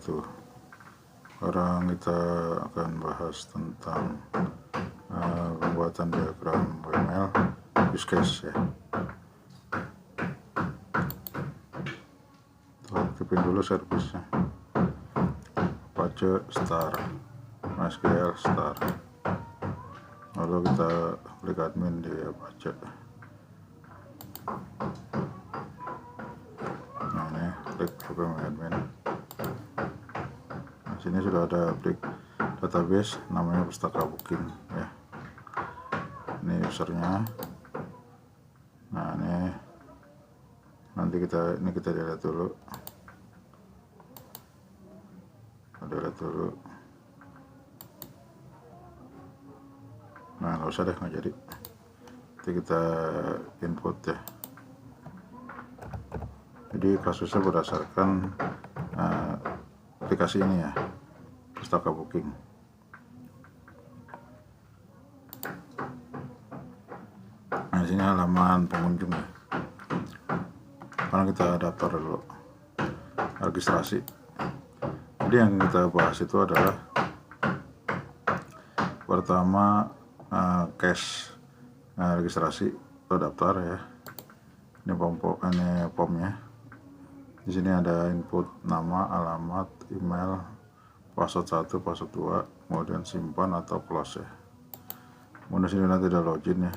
wabarakatuh. Sekarang kita akan bahas tentang pembuatan diagram UML use case ya. Aktifin dulu servisnya, Apache Star, MySQL Star, lalu kita klik admin di Apache. Nah, ini klik program admin. Di sini sudah ada klik database, namanya Pustaka Booking ya. Ini usernya. Nah, ini nanti kita lihat dulu. Nah, nggak usah deh, nggak jadi. Nanti kita input ya. Jadi kasusnya berdasarkan aplikasi ini ya, Pustaka Booking. Nah, di sini halaman pengunjung ya. Sekarang kita daftar dulu, registrasi. Jadi yang kita bahas itu adalah pertama cache registrasi atau daftar ya. Ini formnya. Di sini ada input nama, alamat, email, password 1, password 2, kemudian simpan atau close ya. Kemudian sini nanti ada login ya.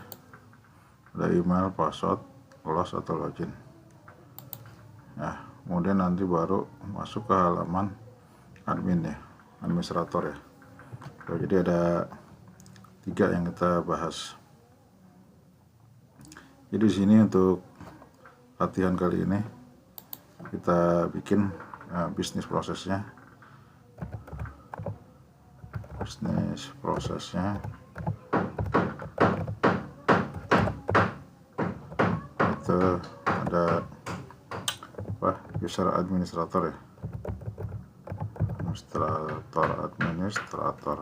Ada email, password, close atau login. Nah, kemudian nanti baru masuk ke halaman admin ya, administrator ya. Jadi ada 3 yang kita bahas. Jadi di sini untuk latihan kali ini kita bikin bisnis prosesnya. Itu ada user administrator ya. Administrator.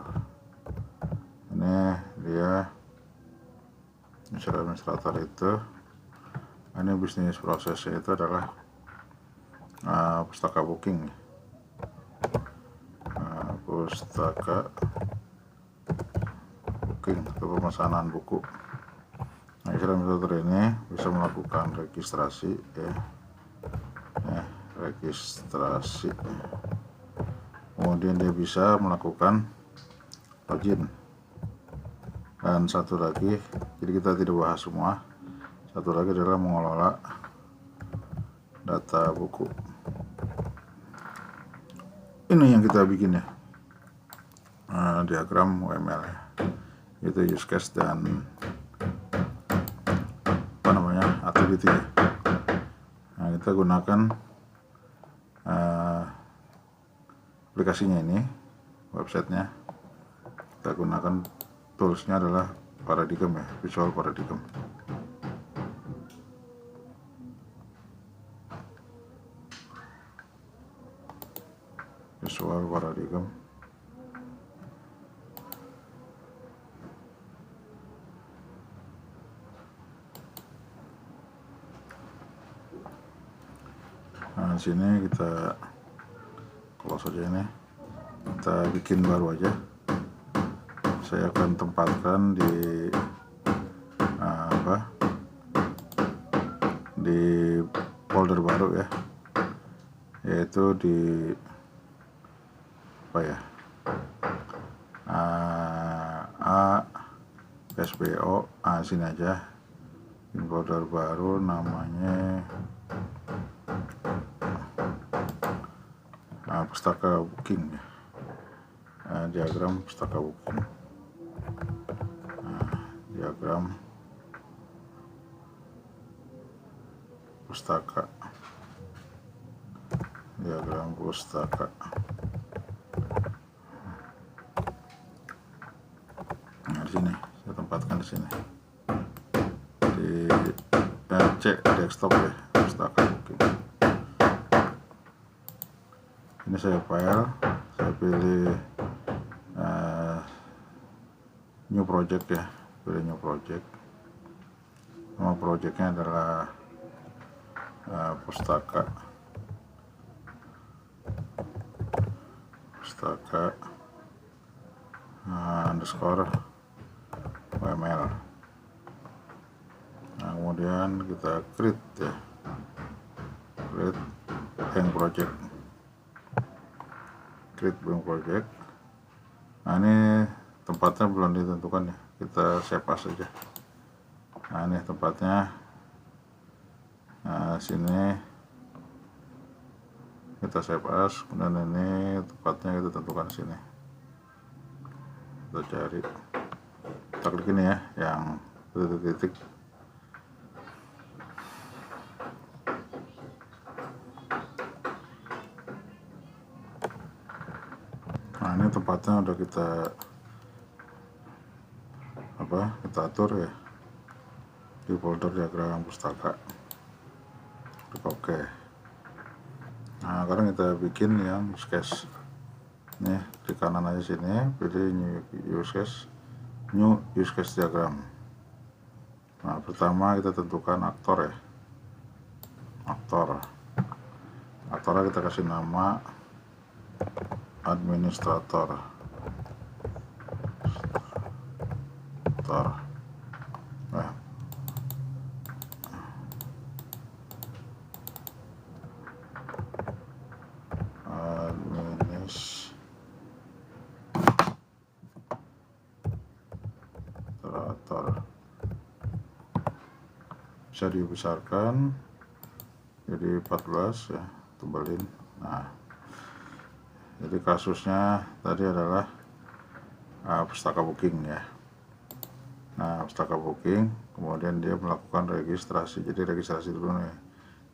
Ini dia user administrator itu. Ini bisnis prosesnya itu adalah Pustaka Booking. Pustaka Booking atau pemesanan buku. Nah, user administrator ini bisa melakukan registrasi ya. Registrasi. Kemudian dia bisa melakukan login. Dan satu lagi, jadi kita tidak bahas semua. Satu lagi adalah mengelola data buku. Ini yang kita bikin ya, diagram UML ya. Itu use case dan activity ya. Nah, kita gunakan aplikasinya ini, websitenya. Kita gunakan toolsnya adalah Paradigm ya, Visual Paradigm. Nah, di sini kita close aja ini. Kita bikin baru aja. Saya akan tempatkan di di folder baru ya, yaitu di SBO. Sini aja, di folder baru namanya Pustaka Booking ya. Diagram Pustaka Booking. Diagram Pustaka. Nah, di sini saya tempatkan di sini di C desktop ya, Pustaka Booking. Ini saya file, saya pilih new project ya, pilih new project. Nama projectnya adalah Pustaka pustaka underscore UML. Nah, kemudian kita create ya, create bank project. Nah, ini tempatnya belum ditentukan ya, kita save as saja. Nah, ini tempatnya. Nah, sini kita save as, kemudian ini tempatnya kita tentukan sini. Kita cari, kita klik ini ya, yang titik-titik. Nah, ini tempatnya udah kita atur ya, di folder diagram pustaka. Oke. Nah, sekarang kita bikin yang use case. Nih, di kanan aja sini, pilih new use case diagram. Nah, pertama kita tentukan aktor ya. Aktornya kita kasih nama administrator. Bisa dibesarkan jadi 14 ya, tebalin. Nah, jadi kasusnya tadi adalah pustaka booking ya. Nah, pustaka booking, kemudian dia melakukan registrasi. Jadi registrasi dulu nih,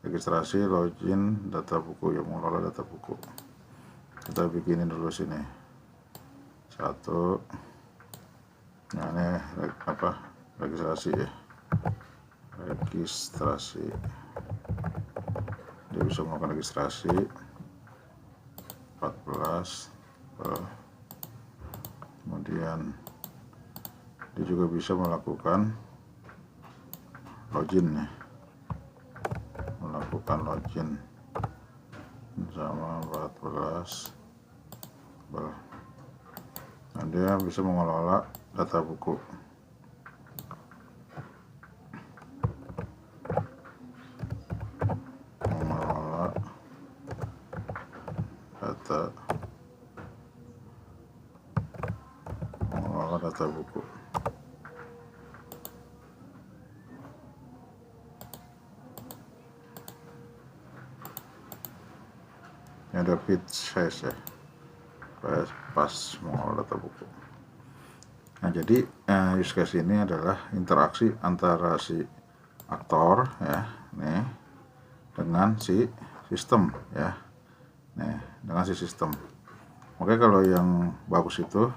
registrasi, login, data buku, yang mengelola data buku. Kita bikinin dulu sini satu. Nah, ini registrasi ya, registrasi. Dia bisa melakukan registrasi 14. Kemudian dia juga bisa melakukan login ya, sama 14. Nah, dia bisa mengelola data buku. Mengelola data buku. Ini ada page size ya, pas mengelola data buku. Nah, jadi use case ini adalah interaksi antara si aktor ya, nih, dengan si sistem ya, nih, dengan si sistem. Oke, kalau yang bagus itu,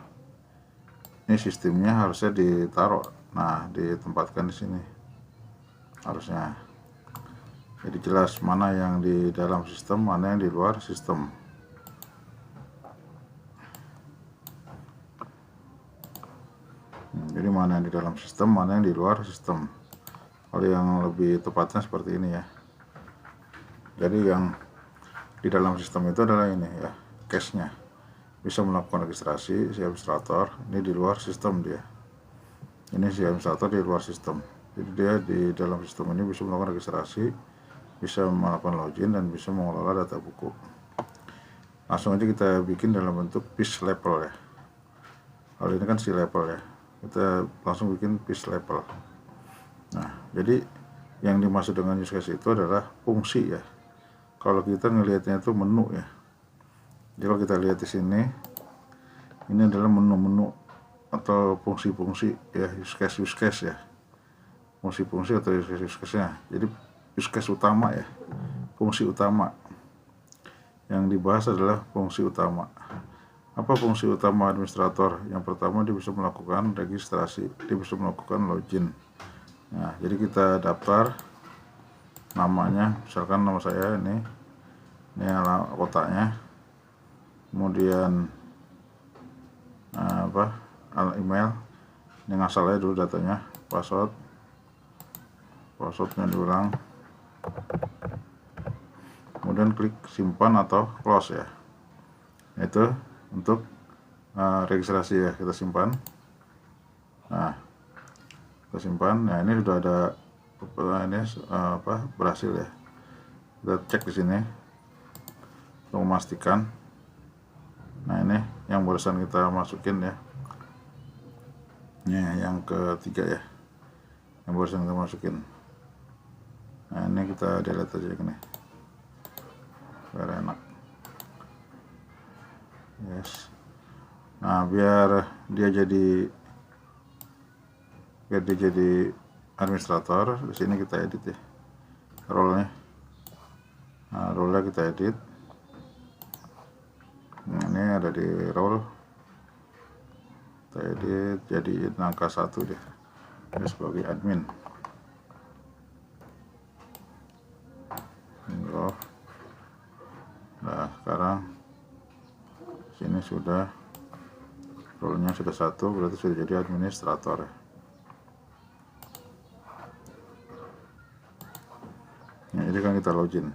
ini sistemnya harusnya ditaruh, nah, ditempatkan di sini harusnya. Jadi jelas mana yang di dalam sistem, mana yang di luar sistem. Jadi mana yang di dalam sistem, mana yang di luar sistem. Kalau yang lebih tepatnya seperti ini ya. Jadi yang di dalam sistem itu adalah ini ya, cache-nya. Bisa melakukan registrasi si administrator. Ini di luar sistem dia. Ini si administrator di luar sistem. Jadi dia di dalam sistem ini bisa melakukan registrasi, bisa melakukan login, dan bisa mengelola data buku. Langsung aja kita bikin dalam bentuk piece level ya. Kalau ini kan si level ya, kita langsung bikin piece level. Nah, jadi yang dimaksud dengan use case itu adalah fungsi ya. Kalau kita ngelihatnya itu menu ya. Jadi kalau kita lihat di sini, ini adalah menu-menu atau fungsi-fungsi ya, use case ya, fungsi-fungsi atau use case-nya. Jadi use case utama ya, fungsi utama. Yang dibahas adalah fungsi utama. Apa fungsi utama administrator? Yang pertama, dia bisa melakukan registrasi, dia bisa melakukan login. Nah, jadi kita daftar namanya, misalkan nama saya ini kotaknya, kemudian email, ini ngasal aja dulu datanya, passwordnya diulang, kemudian klik simpan atau close ya. Itu untuk registrasi ya. Kita simpan. Nah, kita simpan. Nah, ini sudah ada ini berhasil ya. Kita cek di sini untuk memastikan. Nah, ini yang barusan kita masukin ya. Ini yang ketiga ya, yang barusan kita masukin. Nah, ini kita delete aja ini biar enak. Yes. Nah, biar dia jadi administrator, di sini kita edit ya role-nya. Nah, role-nya kita edit. Nah, ini ada di role, kita edit jadi angka 1 deh, ini sebagai admin. Nah, sekarang sini sudah role-nya sudah 1, berarti sudah jadi administrator ya. Nah, ini kan kita login.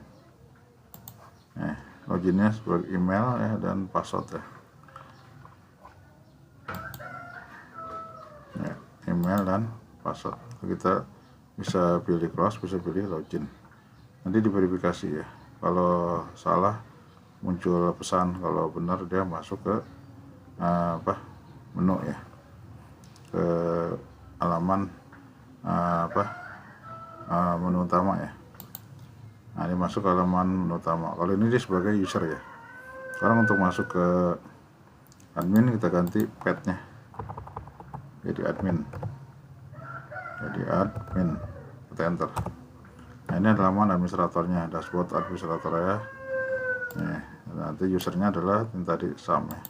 Loginnya sebagai email ya dan password ya. Email dan password. Kita bisa pilih close, bisa pilih login. Nanti diverifikasi ya. Kalau salah muncul pesan, kalau benar dia masuk ke menu ya, ke halaman menu utama ya. Nah, ini masuk ke halaman menu utama. Kalau ini dia sebagai user ya. Sekarang untuk masuk ke admin, kita ganti petnya jadi admin. Kita enter. Nah, ini adalah halaman administratornya, dashboard administrator ya. Nih, nanti usernya adalah yang tadi Sam ya.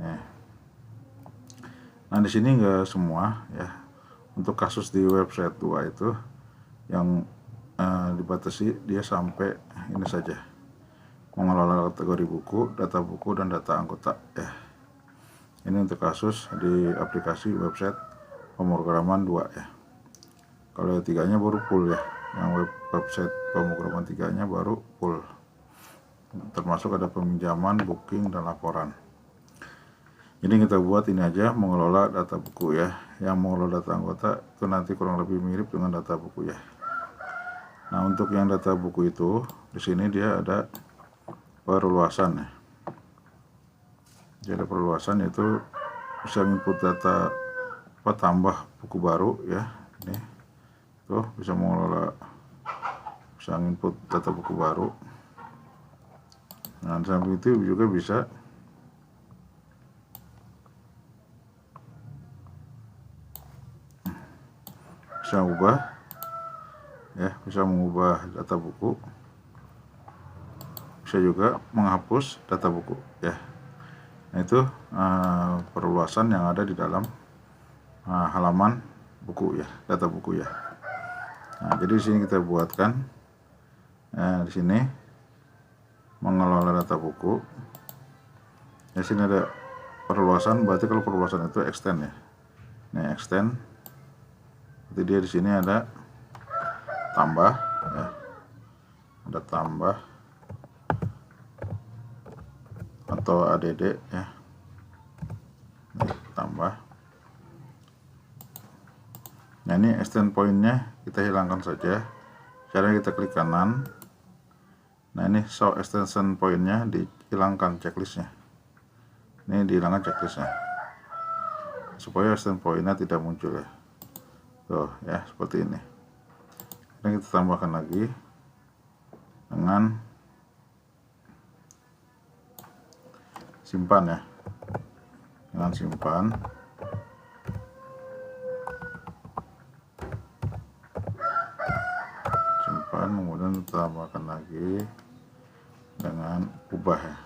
Nih. Nah, di sini enggak semua ya. Untuk kasus di website 2 itu yang dibatasi dia sampai ini saja, mengelola kategori buku, data buku, dan data anggota ya. Ini untuk kasus di aplikasi website pemrograman 2 ya. Kalau yang 3-nya baru full ya, yang website pemrograman 3-nya baru full, termasuk ada peminjaman, booking, dan laporan. Jadi kita buat ini aja, mengelola data buku ya. Yang mengelola data anggota itu nanti kurang lebih mirip dengan data buku ya. Nah, untuk yang data buku itu di sini dia ada perluasan ya. Jadi ada perluasan, yaitu bisa input data tambah buku baru ya. Ini tuh bisa mengelola, bisa input data buku baru. Nah, sampai itu juga bisa ubah ya, bisa mengubah data buku, bisa juga menghapus data buku ya. Nah, itu perluasan yang ada di dalam halaman buku ya, data buku ya. Nah, jadi di sini kita buatkan di sini mengelola data buku. Di sini ada perluasan, berarti kalau perluasan itu extend ya. Ini extend. Jadi dia di sini ada tambah ya, ada tambah atau add ya. Ini tambah. Nah, ini extend pointnya kita hilangkan saja. Caranya kita klik kanan. Nah, ini show extension pointnya dihilangkan checklistnya. Ini dihilangkan checklistnya supaya extend pointnya tidak muncul ya. Tuh ya, seperti ini. Ini kita tambahkan lagi dengan simpan ya, dengan simpan. Kemudian kita tambahkan lagi dengan ubah ya,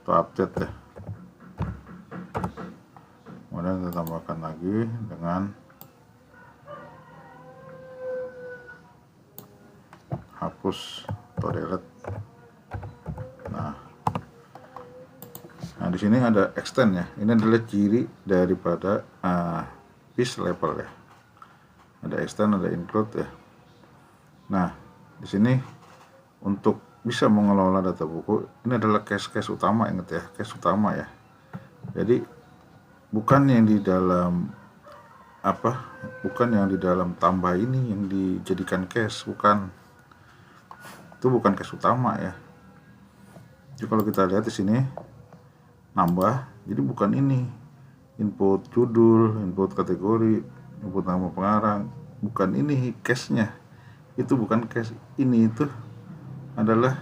atau update ya. Kemudian kita tambahkan lagi dengan hapus atau delete. Nah, di sini ada extend ya. Ini adalah ciri daripada piece level ya. Ada extend, ada include ya. Nah, di sini untuk bisa mengelola data buku, ini adalah case utama, ingat ya, case utama ya. Jadi bukan yang di dalam bukan yang di dalam tambah ini yang dijadikan case, bukan. Itu bukan case utama ya. Jadi kalau kita lihat di sini nambah, jadi bukan ini input judul, input kategori, input nama pengarang, bukan ini case-nya. Itu bukan case, ini itu adalah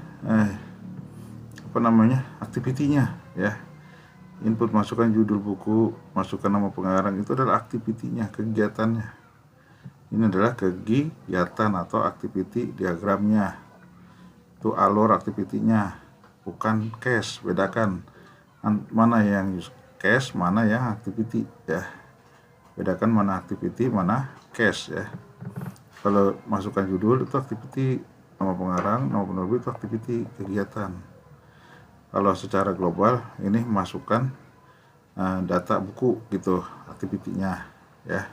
activity-nya ya. Input masukkan judul buku, masukkan nama pengarang, itu adalah activity-nya, kegiatannya. Ini adalah kegiatan atau activity diagramnya. Itu alur activity-nya, bukan case. Bedakan mana yang case, mana yang activity ya. Bedakan mana activity, mana case ya. Kalau masukkan judul itu activity, nama pengarang, nama penerbit itu activity, kegiatan. Kalau secara global ini masukkan data buku gitu, activity-nya ya.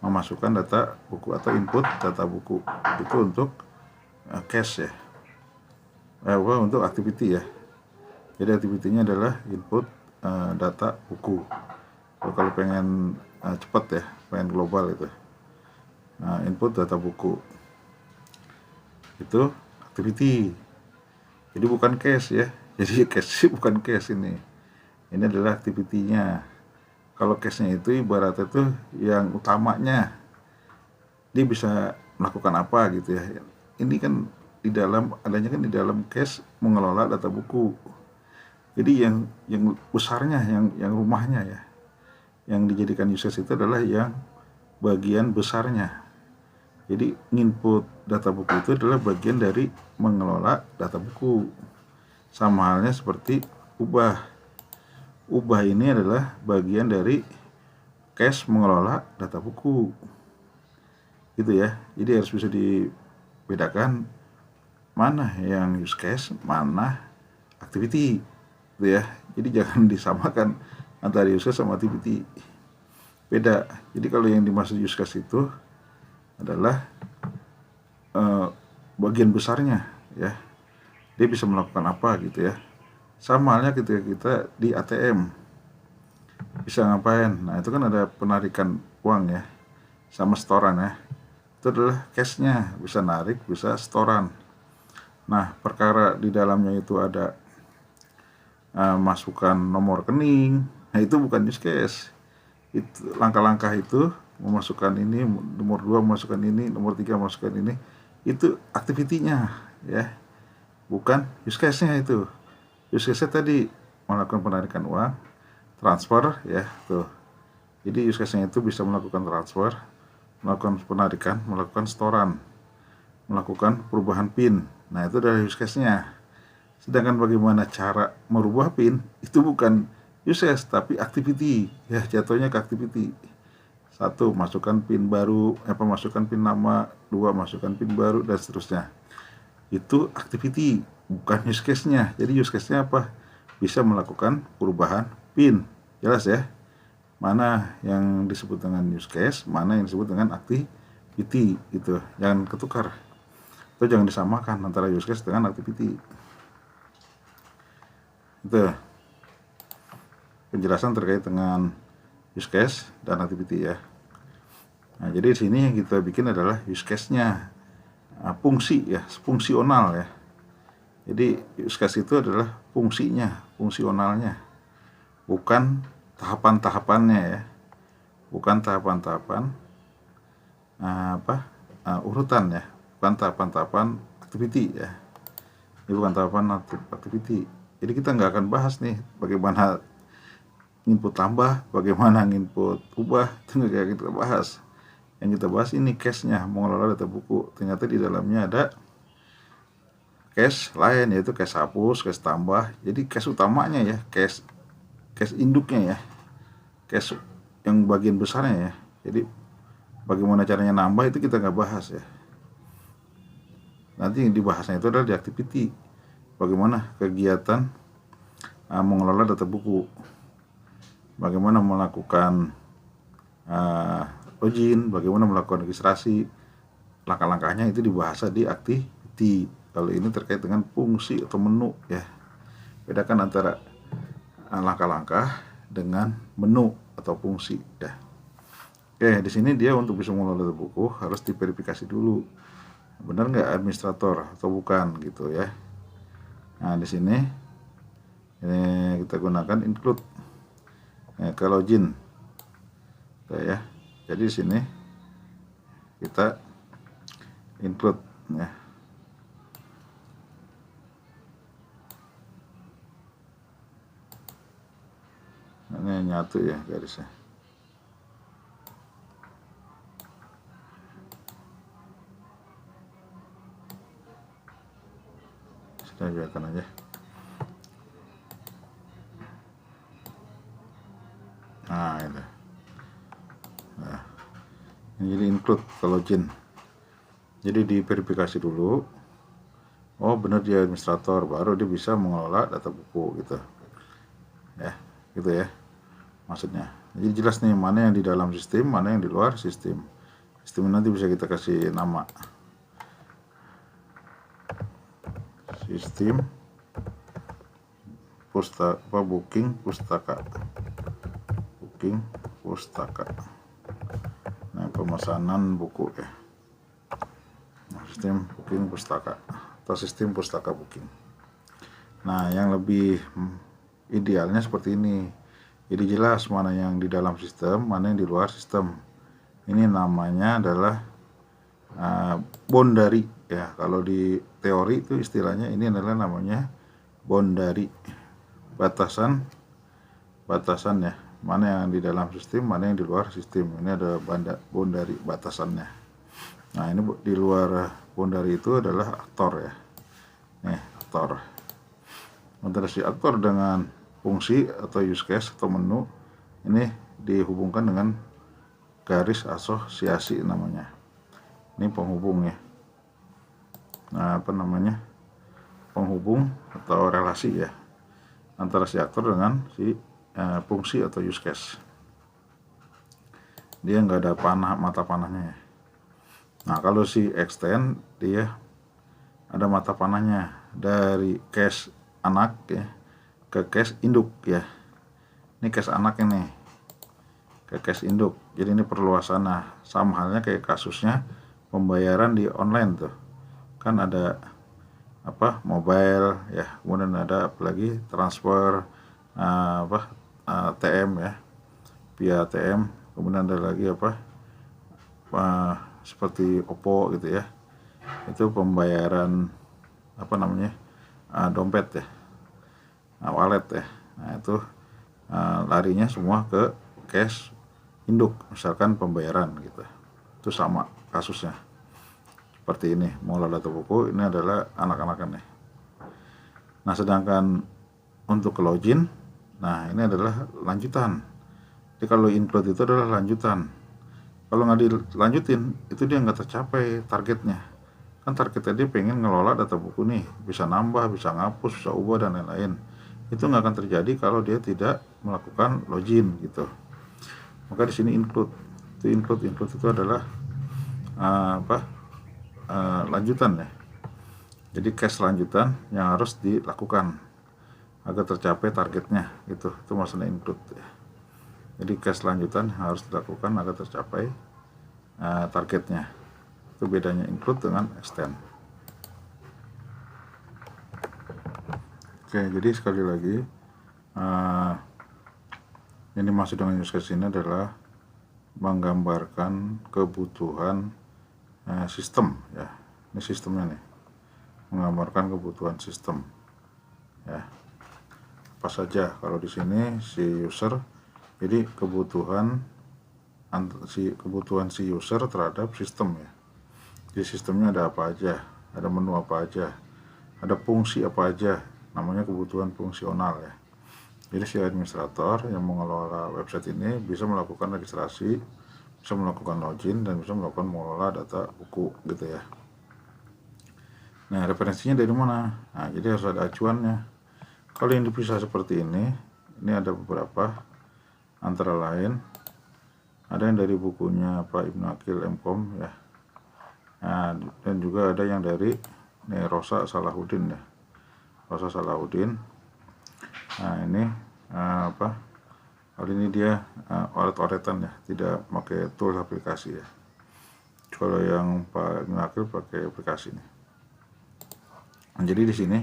Memasukkan data buku atau input data buku itu untuk case ya. Untuk activity ya. Jadi activity-nya adalah input data buku. Kalau pengen cepat ya, pengen global itu. Input data buku itu activity. Jadi bukan case ya. Jadi case bukan case ini. Ini adalah activity-nya. Kalau case-nya itu ibaratnya itu yang utamanya. Dia bisa melakukan apa gitu ya. Ini kan di dalam adanya kan di dalam case mengelola data buku. Jadi yang besarnya, yang rumahnya ya. Yang dijadikan use case itu adalah yang bagian besarnya. Jadi input data buku itu adalah bagian dari mengelola data buku. Sama halnya seperti ubah. Ubah ini adalah bagian dari case mengelola data buku. Gitu ya. Jadi harus bisa dibedakan mana yang use case, mana activity. Gitu ya. Jadi jangan disamakan antara use case sama activity. Beda. Jadi kalau yang dimaksud use case itu adalah bagian besarnya ya. Dia bisa melakukan apa gitu ya. Sama halnya ketika kita di ATM bisa ngapain. Nah itu kan ada penarikan uang ya, sama setoran ya. Itu adalah cash-nya, bisa narik, bisa setoran. Nah perkara di dalamnya itu ada masukkan nomor rekening. Nah itu bukan use case. Itu langkah-langkah itu memasukkan ini, nomor 2 memasukkan ini, nomor 3 memasukkan ini, itu activity-nya ya. Bukan use case-nya itu. Use case-nya tadi melakukan penarikan uang, transfer ya tuh. Jadi use case-nya itu bisa melakukan transfer, melakukan penarikan, melakukan setoran, melakukan perubahan PIN. Nah itu dari use case-nya. Sedangkan bagaimana cara merubah PIN itu bukan use case tapi activity ya, jatuhnya ke activity. 1 masukkan PIN baru, masukkan PIN nama, 2 masukkan PIN baru dan seterusnya. Itu activity, bukan use case-nya. Jadi use case-nya apa? Bisa melakukan perubahan PIN. Jelas ya? Mana yang disebut dengan use case, mana yang disebut dengan activity gitu. Jangan ketukar. Atau jangan disamakan antara use case dengan activity. Itu penjelasan terkait dengan use case dan activity ya. Nah, jadi di sini yang kita bikin adalah use case-nya. Fungsi ya, fungsional ya. Jadi use case itu adalah fungsinya, fungsionalnya, bukan tahapan-tahapannya ya, bukan tahapan-tahapan urutan ya, bukan tahapan-tahapan activity ya. Ini bukan tahapan activity. Jadi kita nggak akan bahas nih bagaimana input tambah, bagaimana input ubah, itu nggak kita bahas. Yang kita bahas ini case-nya, mengelola data buku. Ternyata di dalamnya ada case lain, yaitu case hapus, case tambah. Jadi case utamanya ya, case induknya ya, case yang bagian besarnya ya. Jadi bagaimana caranya nambah itu kita nggak bahas ya. Nanti yang dibahasnya itu adalah di activity, bagaimana kegiatan mengelola data buku, bagaimana melakukan login, bagaimana melakukan registrasi, langkah-langkahnya itu dibahas di activity. Kalau ini terkait dengan fungsi atau menu ya. Bedakan antara langkah-langkah dengan menu atau fungsi ya. Oke, di sini dia untuk bisa mengelola data buku harus diverifikasi dulu. Benar nggak administrator atau bukan gitu ya. Nah, di sini ini kita gunakan include ke login. Ya. Jadi di sini kita include ya. Ini nyatu ya garisnya. Sudah, biarkan aja. Nah, itu. Nah, ini jadi include ke login. Jadi diverifikasi dulu. Oh, benar dia administrator, baru dia bisa mengelola data buku gitu. Ya, gitu ya. Maksudnya. Jadi jelas nih mana yang di dalam sistem, mana yang di luar sistem. Sistem nanti bisa kita kasih nama. Sistem pustaka, booking pustaka. Booking pustaka. Nah, pemesanan buku ya. Sistem booking pustaka atau sistem pustaka booking. Nah, yang lebih idealnya seperti ini. Jadi jelas mana yang di dalam sistem, mana yang di luar sistem. Ini namanya adalah boundary ya. Kalau di teori itu istilahnya ini adalah namanya boundary, batasan ya. Mana yang di dalam sistem, mana yang di luar sistem. Ini ada boundary, batasannya. Nah, ini di luar boundary itu adalah aktor ya. Nih, aktor. Antara si aktor dengan fungsi atau use case atau menu ini dihubungkan dengan garis asosiasi namanya. Ini penghubung ya. Nah, apa namanya? Penghubung atau relasi ya antara si aktor dengan si fungsi atau use case. Dia nggak ada mata panahnya ya. Nah, kalau si extend dia ada mata panahnya dari case anak ya ke case induk ya. Ini case anak ini ke case induk. Jadi ini perluasan. Nah, sama halnya kayak kasusnya pembayaran di online tuh. Kan ada mobile ya, kemudian ada apalagi transfer ATM ya, via ATM, kemudian ada lagi seperti OPPO gitu ya. Itu pembayaran dompet ya, wallet ya. Nah, itu larinya semua ke cash induk, misalkan pembayaran gitu. Itu sama kasusnya. Seperti ini, mengelola data buku ini adalah anak-anakan nih. Nah, sedangkan untuk ke login, nah ini adalah lanjutan. Jadi kalau include itu adalah lanjutan. Kalau nggak dilanjutin, itu dia nggak tercapai targetnya. Kan targetnya dia pengen ngelola data buku nih, bisa nambah, bisa ngapus, bisa ubah dan lain-lain. Itu nggak akan terjadi kalau dia tidak melakukan login gitu. Maka di sini include itu adalah lanjutan ya. Jadi case lanjutan yang harus dilakukan agar tercapai targetnya gitu. Itu maksudnya include ya. Jadi case lanjutan harus dilakukan agar tercapai targetnya. Itu bedanya include dengan extend. Oke, jadi sekali lagi ini maksud dengan use case ini adalah menggambarkan kebutuhan sistem ya. Ini sistemnya nih, menggambarkan kebutuhan sistem ya. Apa saja kalau di sini si user, jadi kebutuhan si user terhadap sistem ya. Di sistemnya ada apa aja, ada menu apa aja, ada fungsi apa aja, namanya kebutuhan fungsional ya. Jadi si administrator yang mengelola website ini bisa melakukan registrasi, bisa melakukan login, dan bisa melakukan mengelola data buku gitu ya. Nah, referensinya dari mana? Nah, jadi harus ada acuannya. Kalau yang dipisah seperti ini ada beberapa, antara lain ada yang dari bukunya Pak Ibnu Akil M.Com ya. Nah, dan juga ada yang dari Ini Rosa Salahuddin ya, Rosa Salahuddin. Nah ini kali ini dia oret-oretan ya, tidak pakai tool aplikasi ya. Kalau yang Pak Akil pakai aplikasi nih. Nah, jadi di sini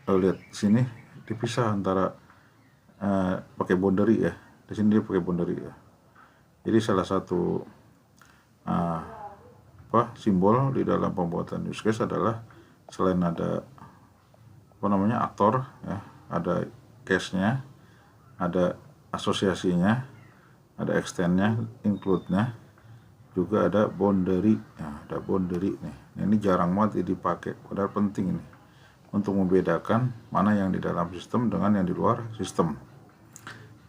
kalau lihat sini dipisah antara pakai boundary ya. Di sini dia pakai boundary ya. Jadi salah satu simbol di dalam pembuatan use case adalah selain ada aktor ya, ada case-nya, ada asosiasinya, ada extend-nya, include-nya, juga ada boundary. Nah, ada boundary nih. Ini jarang banget dipakai, padahal penting ini untuk membedakan mana yang di dalam sistem dengan yang di luar sistem.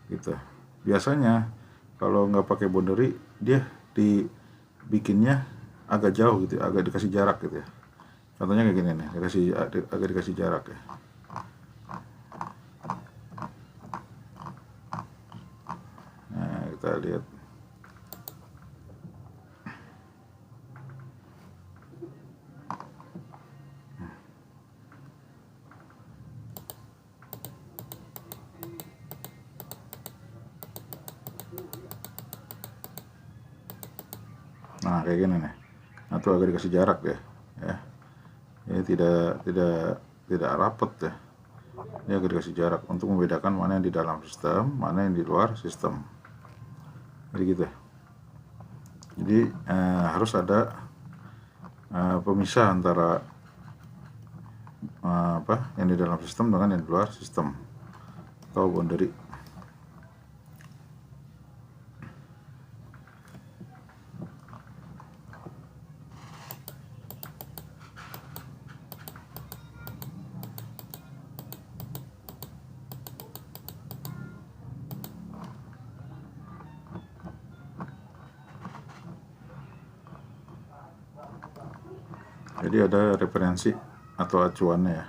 Gitu. Biasanya kalau nggak pakai boundary, dia dibikinnya agak jauh gitu, agak dikasih jarak gitu ya. Contohnya kayak gini nih, agak dikasih jarak ya. Nah, kita lihat. Nah, kayak gini nih. Nah, tuh agak dikasih jarak ya. Ini tidak rapat ya. Ini agak dikasih jarak untuk membedakan mana yang di dalam sistem, mana yang di luar sistem. Jadi gitu ya. Jadi harus ada pemisah antara yang di dalam sistem dengan yang di luar sistem atau boundary. Jadi ada referensi atau acuannya ya,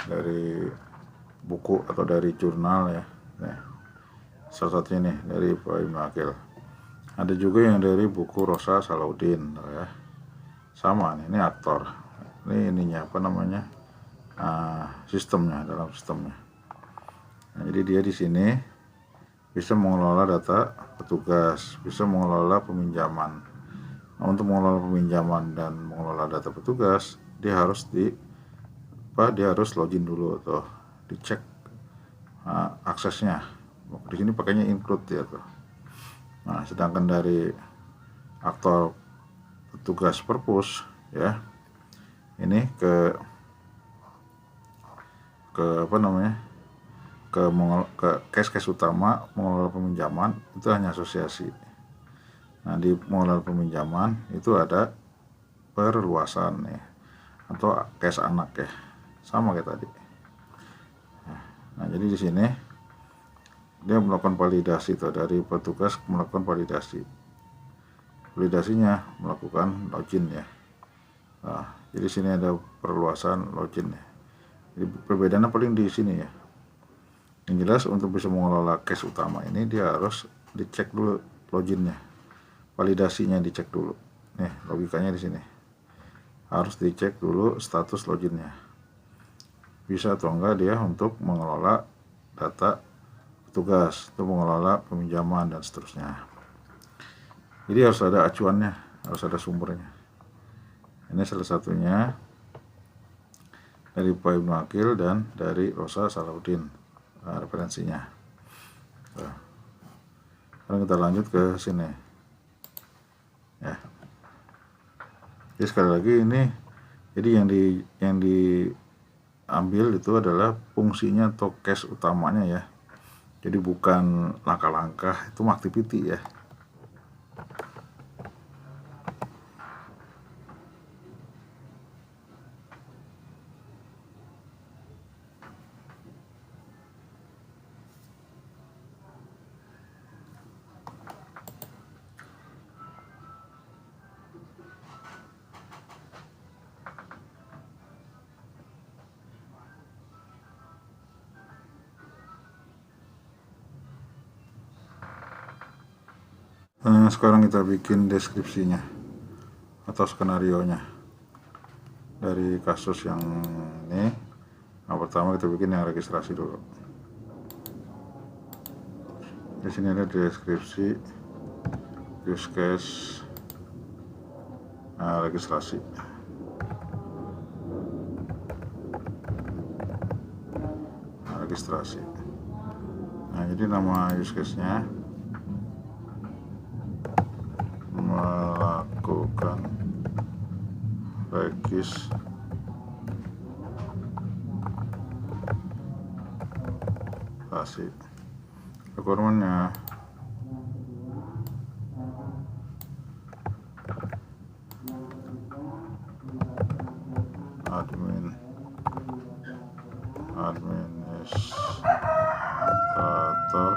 dari buku atau dari jurnal ya. Nah, salah satunya nih dari Pak Ibnu Akil. Ada juga yang dari buku Rosa Salahuddin ya. Sama nih, ini aktor. Ini ininya sistemnya, dalam sistemnya. Nah, jadi dia di sini bisa mengelola data petugas, bisa mengelola peminjaman. Nah, untuk mengelola peminjaman dan mengelola data petugas, dia harus login dulu atau dicek aksesnya. Di sini pakainya include ya tuh. Nah, sedangkan dari aktor petugas perpus ya, ini ke case utama mengelola peminjaman itu hanya asosiasi. Nah, di mengelola peminjaman itu ada perluasan nih atau case anak ya, sama kayak tadi. Nah, jadi di sini dia melakukan validasi tuh, dari petugas melakukan validasinya melakukan login ya. Nah, jadi sini ada perluasan login ya. Jadi perbedaannya paling di sini ya. Yang jelas untuk bisa mengelola case utama ini dia harus dicek dulu loginnya, validasinya dicek dulu. Nih logikanya di sini. Harus dicek dulu status loginnya. Bisa atau enggak dia untuk mengelola data petugas, untuk mengelola peminjaman dan seterusnya. Jadi harus ada acuannya, harus ada sumbernya. Ini salah satunya dari Pak Ibnu Akil dan dari Rosa Salahuddin referensinya. Sekarang kita lanjut ke sini ya. Jadi sekali lagi ini, jadi yang diambil itu adalah fungsinya atau case utamanya ya. Jadi bukan langkah-langkah, itu activity ya. Sekarang kita bikin deskripsinya atau skenario nya. dari kasus yang ini. Yang pertama kita bikin yang registrasi dulu. Di sini ada deskripsi, use case, registrasi. Registrasi. Nah, jadi nama use case-nya melakukan registrasi. Requirement-nya administrator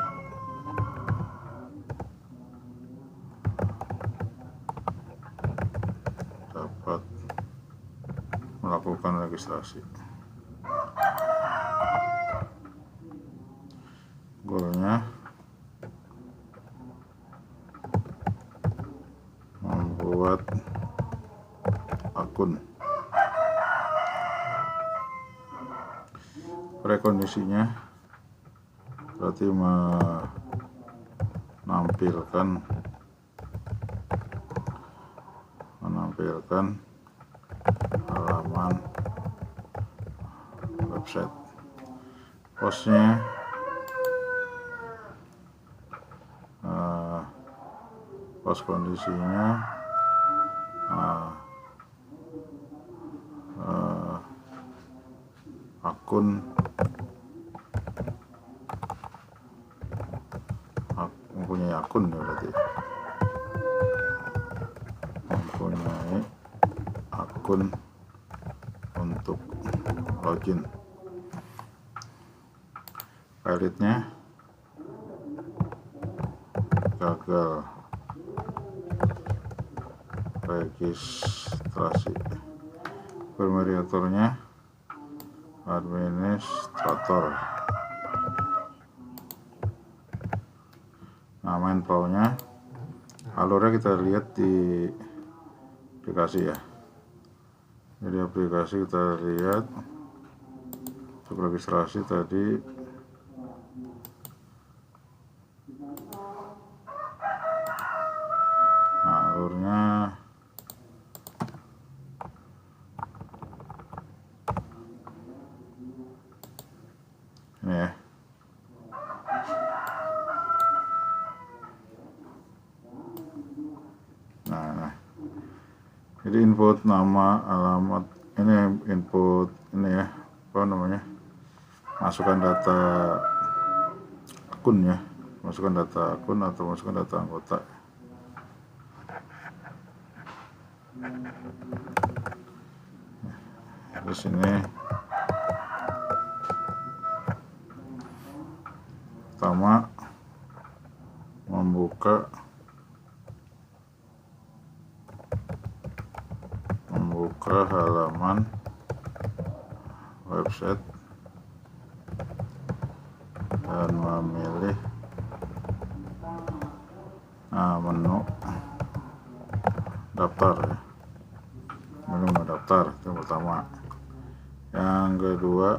dapat melakukan registrasi. Goalnya membuat akun. Prekondisinya berarti menampilkan halaman website. Postnya post kondisinya akun mempunyai akun ya, berarti mempunyai akun untuk login. Pilotnya gagal registrasi. Permediatornya administrator. Nah, main flow-nya, alurnya kita lihat di aplikasi ya. Jadi aplikasi kita lihat untuk registrasi tadi alurnya ini ya. Nah, jadi input nama, alamat, ini input ini ya, apa namanya, masukkan data akun ya, masukkan data akun atau masukkan data anggota. Di sini pertama membuka halaman website dan memilih menu daftar ya. Menu daftar itu pertama. Yang kedua,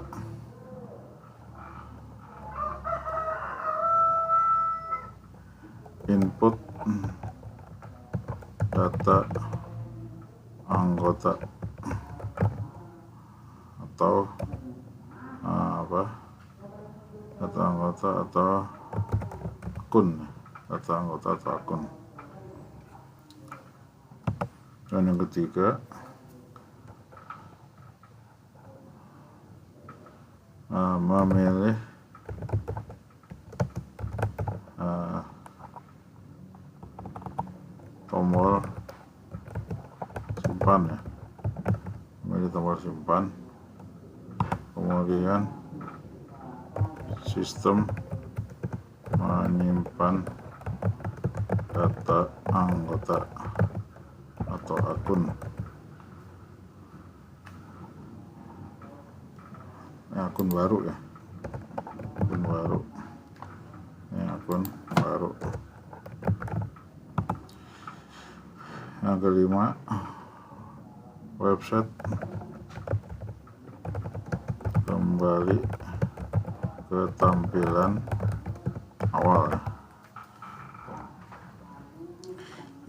input data anggota atau data anggota atau akun, data anggota atau akun. Dan yang ketiga, memilih tombol simpan ya, memilih tombol simpan, kemudian sistem menyimpan data anggota atau akun. Akun baru ya, akun baru, ini akun baru. Yang kelima, website kembali ke tampilan awal ya.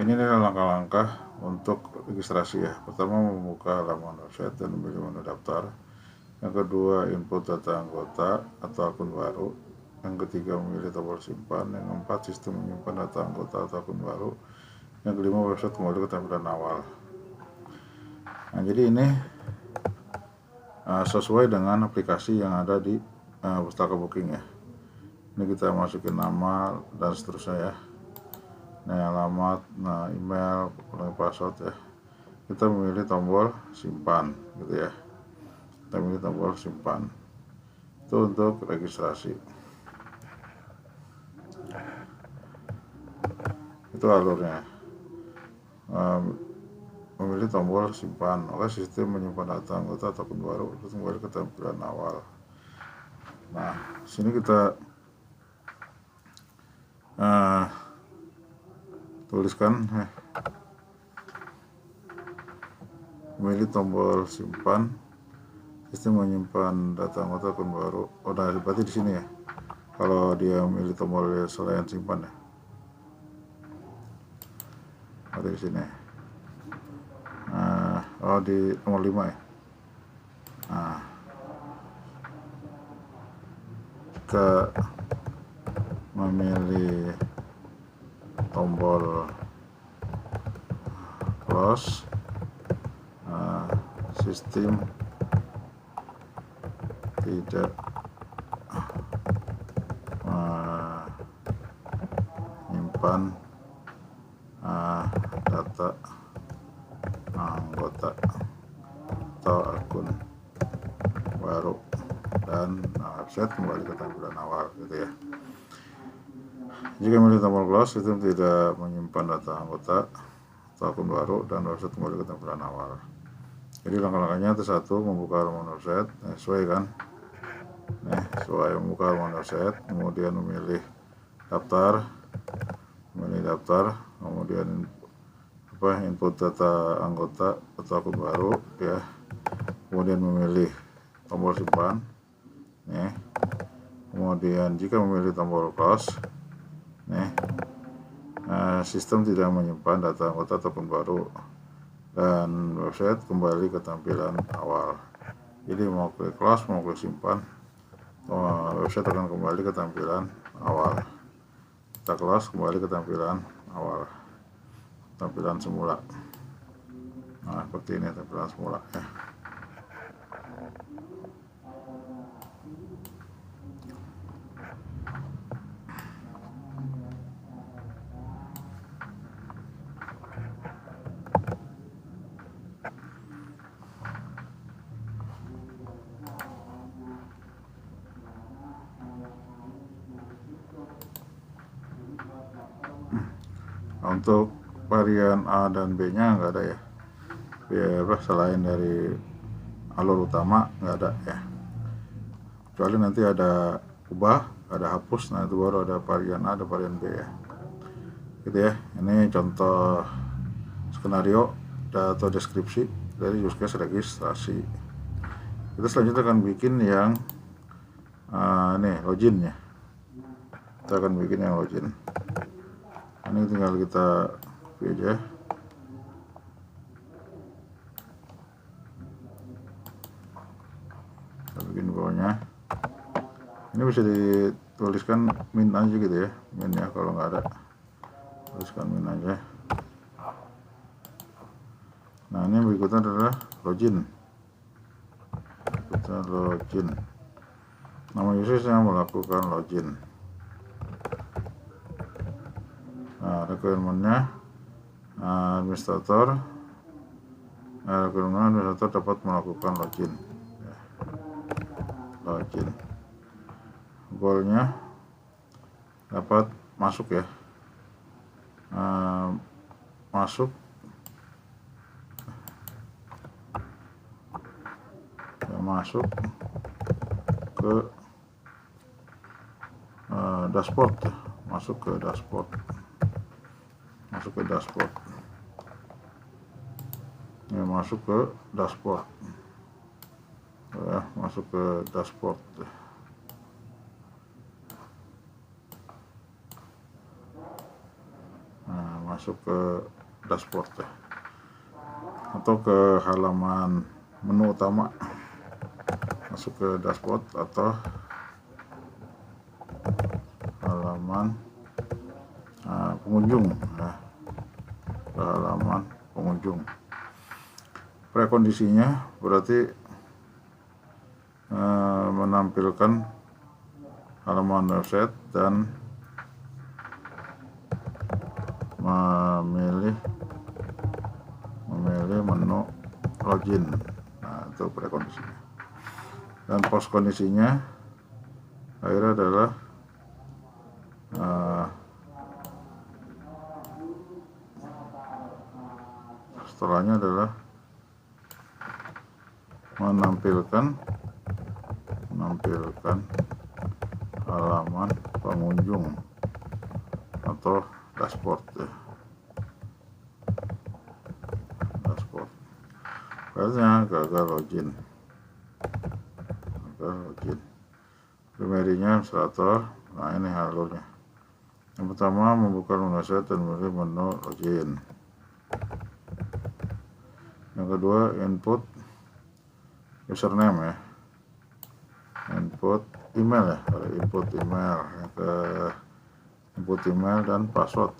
Ini adalah langkah-langkah untuk registrasi ya. Pertama, membuka halaman website dan memilih menu daftar. Yang kedua, input data anggota atau akun baru. Yang ketiga, memilih tombol simpan. Yang keempat, sistem menyimpan data anggota atau akun baru. Yang kelima, website kembali ke tampilan awal. Nah, jadi ini sesuai dengan aplikasi yang ada di Pustaka Booking ya. Ini kita masukin nama dan seterusnya ya. Nah, alamat, nah email, password ya. Kita memilih tombol simpan gitu ya. Kita memilih tombol simpan. Itu untuk registrasi. Itu alurnya. Memilih tombol simpan, maka sistem menyimpan data anggota atau akun baru terus kembali ke tampilan awal. Nah, sini kita tuliskan memilih tombol simpan, sistem menyimpan data anggota akun baru. Oh, nah berarti di sini ya. Kalau dia memilih tombol selain simpan ya. Berarti di sini. Oh, di nomor 5 ya. Nah, kita memilih tombol close, sistem tidak menyimpan data anggota atau akun baru, dan website kembali ke tampilan awal gitu ya. Jika memilih tombol close, sistem tidak menyimpan data anggota atau akun baru dan website kembali ke tampilan awal. Jadi langkah-langkahnya itu satu, membuka halaman website, sesuai kan? Sesuai membuka halaman website, kemudian memilih daftar, kemudian input data anggota atau akun baru ya, kemudian memilih tombol simpan nih, kemudian jika memilih tombol close nih, sistem tidak menyimpan data anggota atau akun baru dan website kembali ke tampilan awal. Jadi mau klik close, mau klik simpan, website akan kembali ke tampilan awal. Kita close, kembali ke tampilan awal, tampilan semula. Nah, seperti ini tampilan semula ya. Untuk varian A dan B nya nggak ada ya, selain dari alur utama nggak ada ya, kecuali nanti ada ubah, ada hapus, nah itu baru ada varian A, ada varian B ya gitu ya. Ini contoh skenario atau deskripsi dari use case registrasi. Kita selanjutnya akan bikin yang ini login ya. Kita akan bikin yang login. Ini tinggal kita copy aja. Kita bikin bawahnya. Ini bisa dituliskan min aja gitu ya, min ya, kalau nggak ada tuliskan min aja. Nah, ini berikutnya adalah login. Kita login. Nama user yang melakukan login. Nah, requirementnya administrator. Requirement administrator dapat melakukan login. Login. Goalnya dapat masuk ya. Masuk ke dashboard ya. Masuk ke dashboard ya, masuk ke dashboard ya, masuk ke dashboard. Nah, masuk ke dashboard ya, atau ke halaman menu utama, masuk ke dashboard atau halaman pengunjung ya, ke halaman pengunjung. Prekondisinya berarti menampilkan halaman website dan memilih menu login. Nah, itu prekondisinya. Dan post kondisinya akhirnya adalah setelahnya adalah menampilkan halaman pengunjung atau dashboard ya. Dashboard. Filenya gagal login. Primerinya Illustrator. Nah, ini alurnya. Yang pertama, membuka website dan memilih menu login. Yang kedua, input username ya, input email ya, input email. Yang ke input email dan password.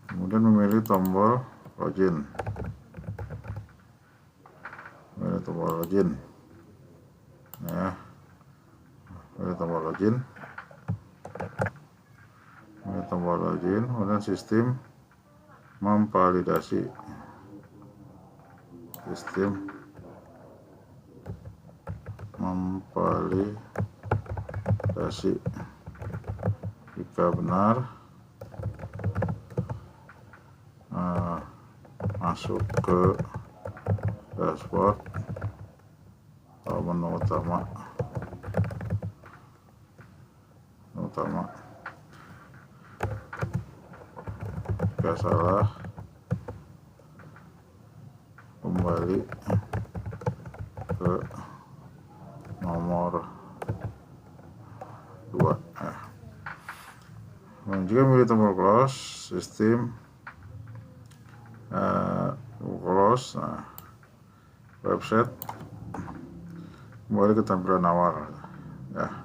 Kemudian memilih tombol login. Memilih tombol login ya, memilih tombol login. Kemudian sistem memvalidasi. Jika benar, masuk ke dashboard atau menu utama. Jika salah, kembali ke nomor 2. Jika memilih tombol close, sistem close. Nah, website kembali ke tampilan awal ya.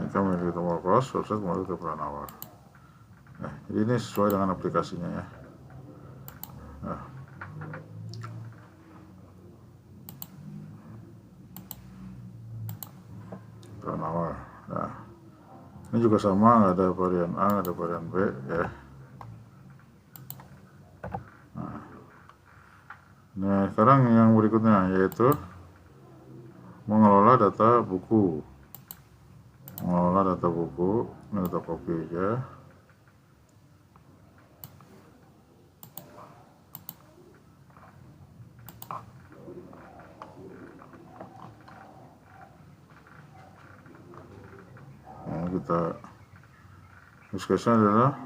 Jika memilih tombol close, website kembali ke tampilan awal. Jadi ini sesuai dengan aplikasinya ya. Tampilan awal. Nah, ini juga sama, nggak ada varian A, nggak ada varian B ya. Nah, sekarang yang berikutnya yaitu mengelola data buku. Ini data copy aja. Nah, kita use case-nya adalah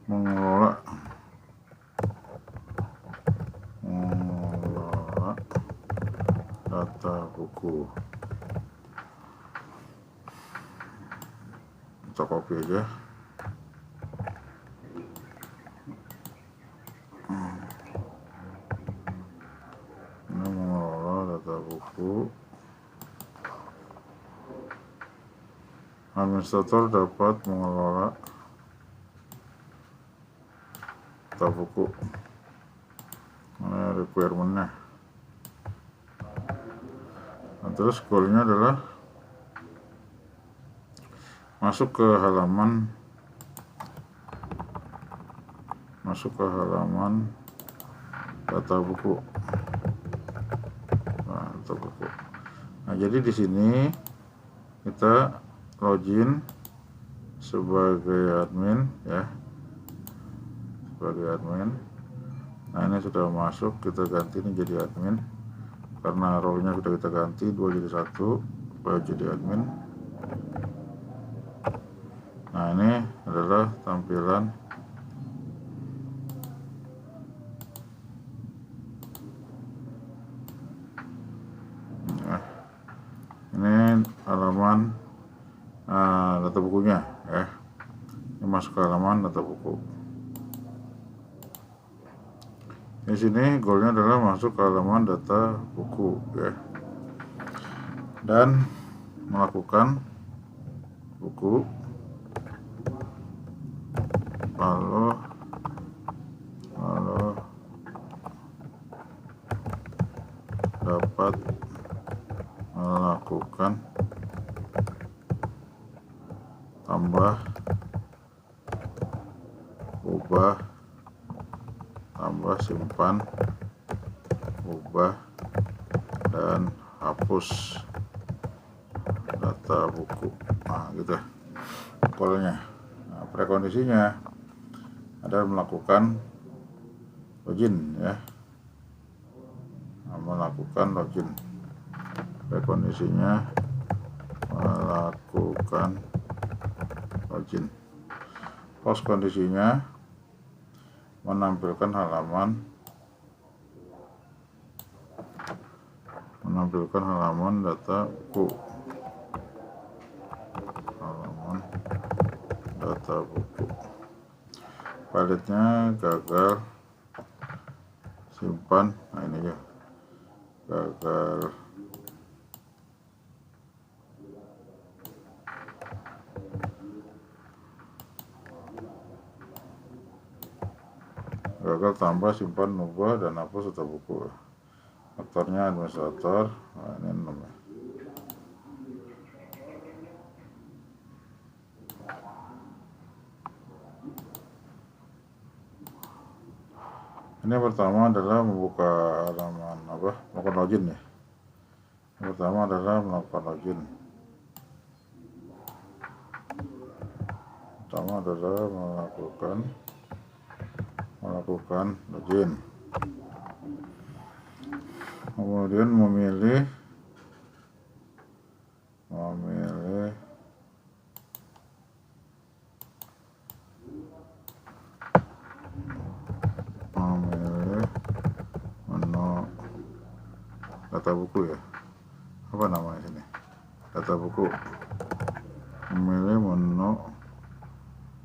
mengelola data buku. Kita copy aja. Ini mengelola data buku. Administrator dapat mengelola data buku. Ini requirement-nya. Nah, terus goalnya adalah masuk ke halaman data buku. Nah, jadi di sini kita login sebagai admin ya, Nah, ini sudah masuk, kita ganti ini jadi admin karena role-nya sudah kita ganti 2 jadi 1, supaya jadi admin. Nah, ini adalah tampilan nah, ini halaman data bukunya ya. Ini masuk ke halaman data buku. Di sini goalnya adalah masuk ke halaman data buku ya, dan melakukan buku, lalu dapat melakukan tambah, ubah, tambah, simpan, ubah, dan hapus data buku. Nah, gitu goalnya. Nah, prekondisinya adalah melakukan login ya, melakukan login. Prekondisinya melakukan login. Post kondisinya menampilkan halaman data buku, Pilotnya gagal, simpan. Nah, ini ya, gagal tambah, simpan, ubah, dan hapus data buku. Aktornya administrator. Nah, ini namanya. Ini pertama adalah membuka halaman melakukan login ya. Yang pertama adalah melakukan login. Melakukan login. Kemudian memilih menu data buku ya. Apa namanya sini? Data buku. Memilih menu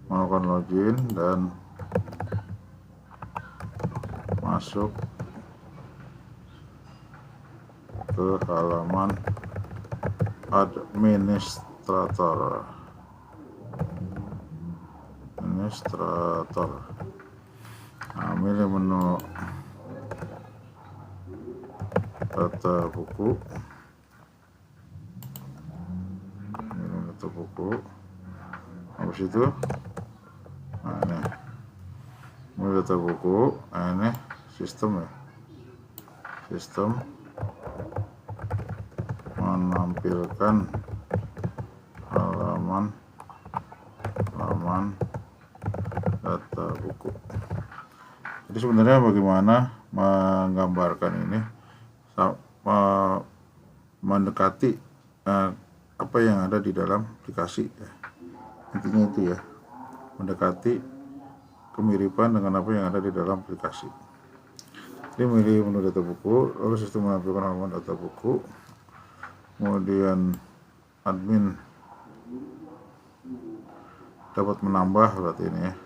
melakukan login dan masuk ke halaman administrator. Nah, milih menu data buku. Habis itu, nah ini milih data buku. Nah, ini sistem ya. Sistem menampilkan halaman data buku. Jadi sebenarnya bagaimana menggambarkan ini mendekati apa yang ada di dalam aplikasi ya. Intinya itu ya, mendekati kemiripan dengan apa yang ada di dalam aplikasi. Jadi milih menu data buku, lalu sistem menampilkan halaman data buku, kemudian admin dapat menambah, berarti ini ya,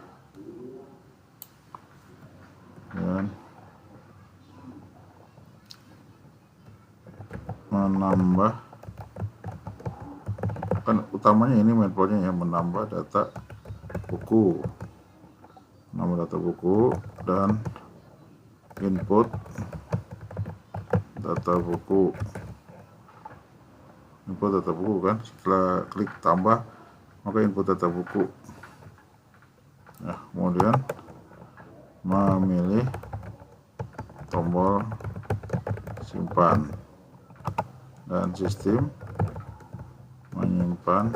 dan menambah, kan utamanya ini metodenya yang menambah data buku, dan input data buku. Kan, setelah klik tambah maka input data buku. Nah, kemudian memilih tombol simpan, dan sistem menyimpan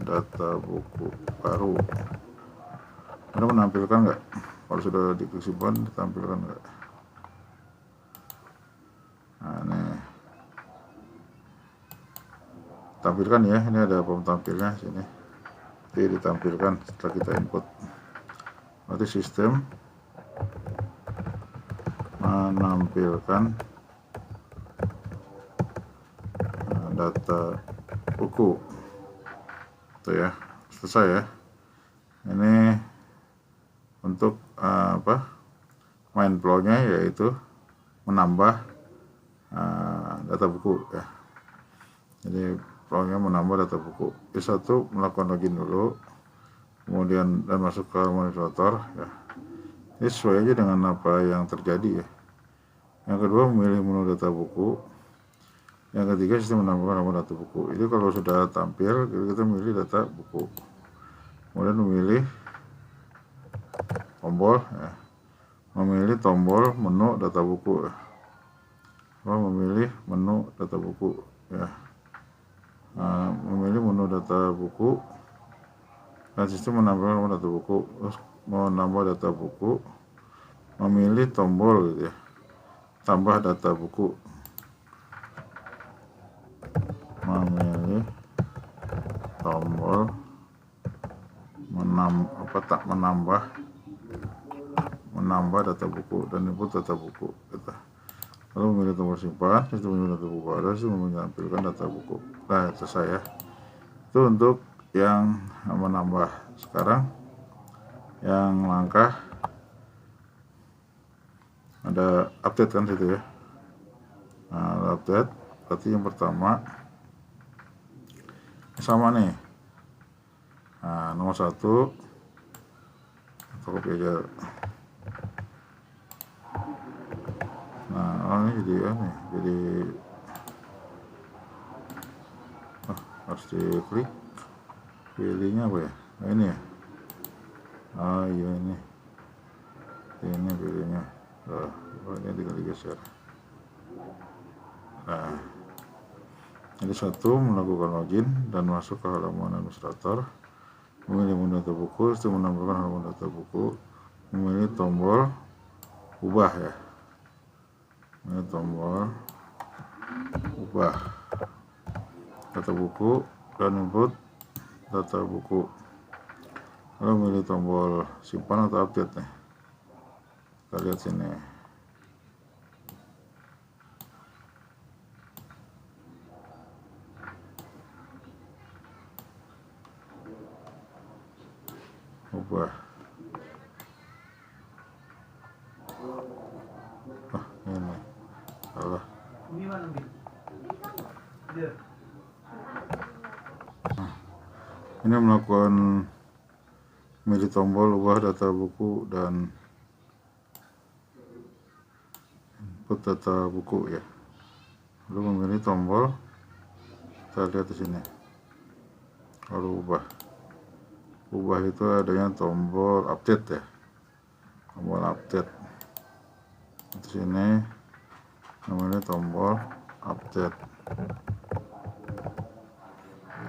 data buku baru. Anda menampilkan nggak? Kalau sudah diklik simpan, ditampilkan nggak? tampilkan ya. Ini ada form tampilnya sini, jadi ditampilkan setelah kita input. Berarti sistem menampilkan data buku itu ya. Selesai ya. Ini untuk main flow-nya yaitu menambah data buku ya. Jadi flow-nya menambah data buku. Yang satu melakukan login dulu, kemudian dan masuk ke administrator ya. Ini sesuai aja dengan apa yang terjadi ya. Yang kedua memilih menu data buku. Yang ketiga sistem menambahkan nama data buku. Jadi kalau sudah tampil kita memilih data buku, kemudian memilih tombol ya. Memilih tombol menu data buku ya. Memilih menu data buku ya. Memilih menu data buku dan sistem menambahkan nama data buku. Terus mau nambah data buku, memilih tombol gitu ya, tambah data buku, memilih tombol menambah data buku dan input data buku gitu. Lalu memilih tombol simpan, sistem memilih data buku baru, sistem menampilkan data buku. Nah, selesai ya. Itu untuk yang menambah. Sekarang yang langkah ada update kan situ ya. Nah, update berarti yang pertama sama nih. Nah, nomor 1 copy aja. Nah, ini jadi harus diklik, pilihnya apa ya? Nah, ini ya. Iya ini pilihnya. Ini tinggal digeser. Nah, jadi 1 melakukan login dan masuk ke halaman administrator, memilih menu data buku, sistem menambahkan halaman data buku, memilih tombol ubah ya. Ini tombol ubah data buku dan input data buku, lalu memilih tombol simpan atau update nih. Kita lihat sini. Ubah. Ini salah. Ini melakukan memilih tombol ubah data buku dan input data buku ya. Lalu memilih tombol, kita lihat di sini. Lalu ubah itu adanya tombol update ya. Tombol update. Di sini memilih tombol update.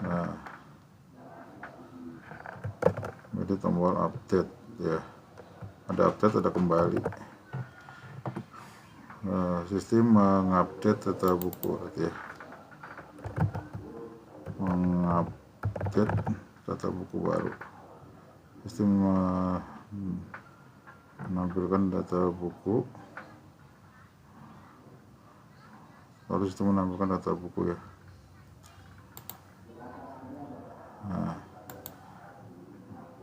Nah, jadi tombol update ya. Ada update, ada kembali. Sistem mengupdate data buku ya. Mengupdate data buku baru. Sistem menampilkan data buku. Lalu sistem menampilkan data buku ya. Nah,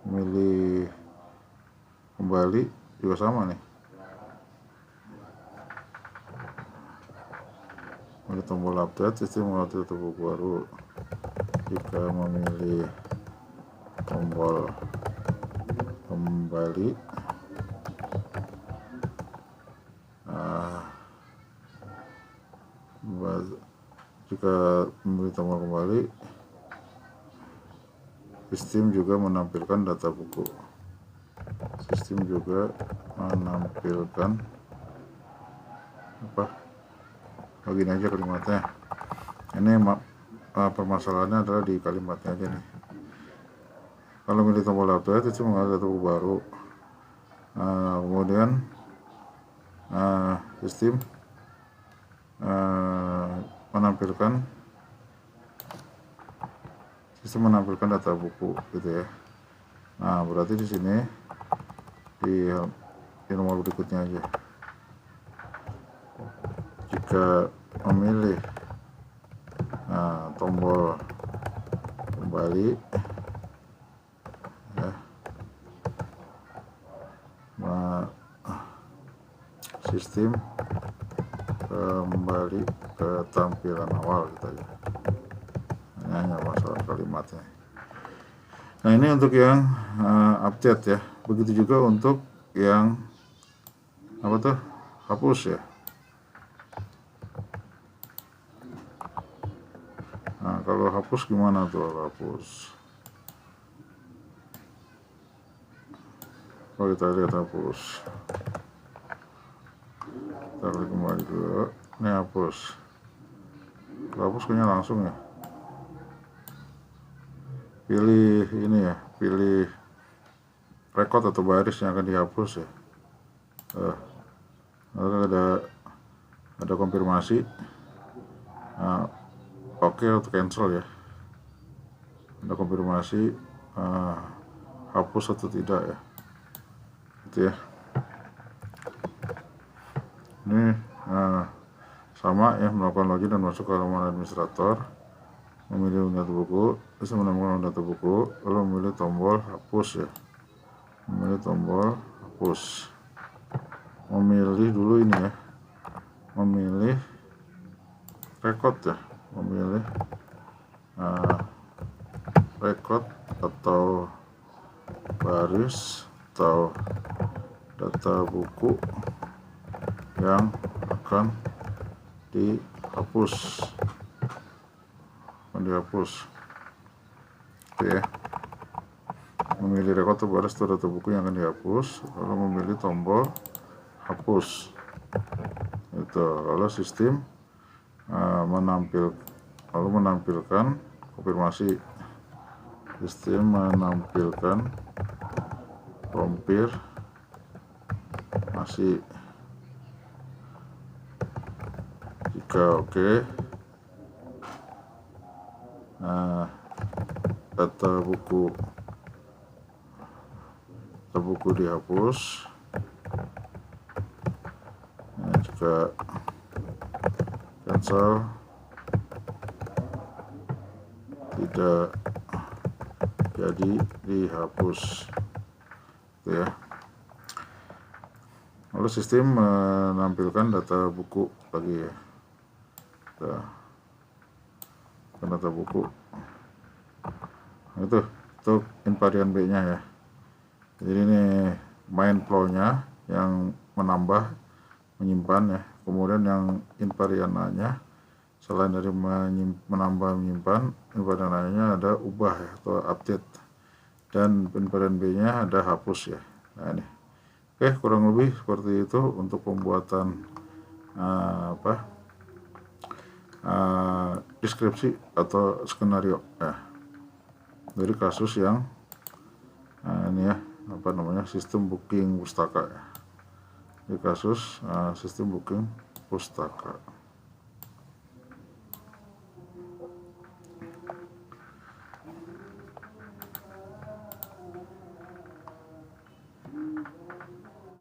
milih kembali juga sama nih. Milih tombol update, sistem mengupdate data buku baru. Jika memilih tombol kembali, jika memilih tombol kembali, sistem juga menampilkan data buku. Sistem juga menampilkan login aja kalimatnya. Ini permasalahannya adalah di kalimatnya aja nih. Kalau milih tombol update itu mengalami data buku baru. Kemudian sistem menampilkan sistem menampilkan data buku gitu ya. Nah, berarti di sini di nomor berikutnya aja. Jika memilih tombol kembali ya, sistem kembali ke tampilan awal gitu ya. Ini hanya masalah kalimatnya. Nah, ini untuk yang update ya. Begitu juga untuk yang apa tuh, hapus ya. Nah, kalau hapus gimana tuh hapus? Kalau kita lihat hapus, kita klik kembali dulu. Ini hapus. Kalau hapus kayaknya langsung ya. Pilih ini ya, pilih record atau baris yang akan dihapus ya. Lalu ada konfirmasi. Oke atau cancel ya. Ada konfirmasi hapus atau tidak ya. Gitu ya. Ini sama ya, melakukan login dan masuk ke halaman administrator, memilih data buku, bisa menemukan data buku, lalu memilih tombol hapus ya. Memilih tombol hapus. Memilih dulu ini ya. Memilih record ya. Memilih record atau baris atau data buku yang akan dihapus. Oke ya. Memilih record atau baris atau data buku yang akan dihapus, lalu memilih tombol hapus. Itu lalu sistem menampilkan konfirmasi. Sistem menampilkan konfirmasi. Jika oke, data buku dihapus. Jika cancel, tidak jadi dihapus gitu ya. Lalu sistem menampilkan data buku lagi ya. Data buku itu untuk invarian B nya ya. Jadi ini main flow nya yang menambah menyimpan ya. Kemudian yang invarian A nya, selain dari menambah menyimpan, invarian A nya ada ubah ya, atau update, dan invarian B nya ada hapus ya. Nah ini oke, kurang lebih seperti itu untuk pembuatan deskripsi atau skenario ya, dari kasus yang ini ya, sistem booking pustaka ya. Di kasus sistem booking pustaka.